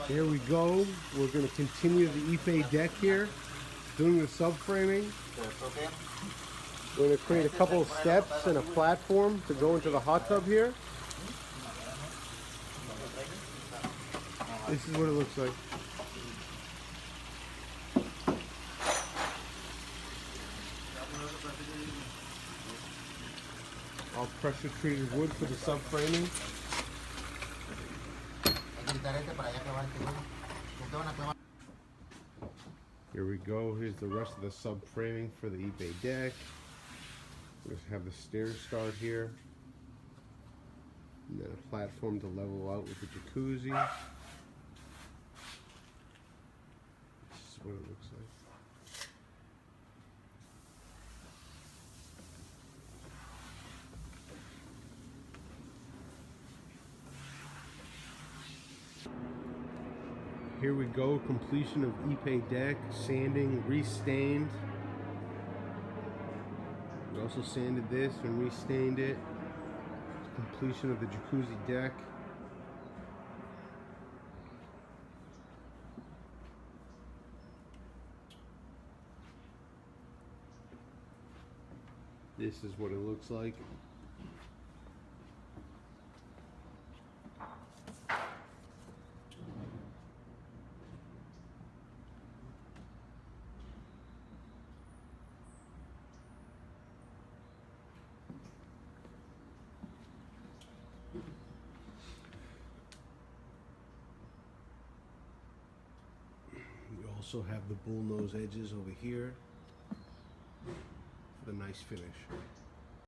Here we go. We're going to continue the Ipe deck here, doing the subframing. We're going to create a couple of steps and a platform to go into the hot tub here. This is what it looks like. All pressure treated wood for the subframing. Here we go. Here's the rest of the subframing for the Ipe deck. We just have the stairs start here. And then a platform to level out with the jacuzzi. This is what it looks like. Here we go, completion of Ipe deck, sanding, restained. We also sanded this and restained it. Completion of the jacuzzi deck. This is what it looks like. We also have the bullnose edges over here for the nice finish.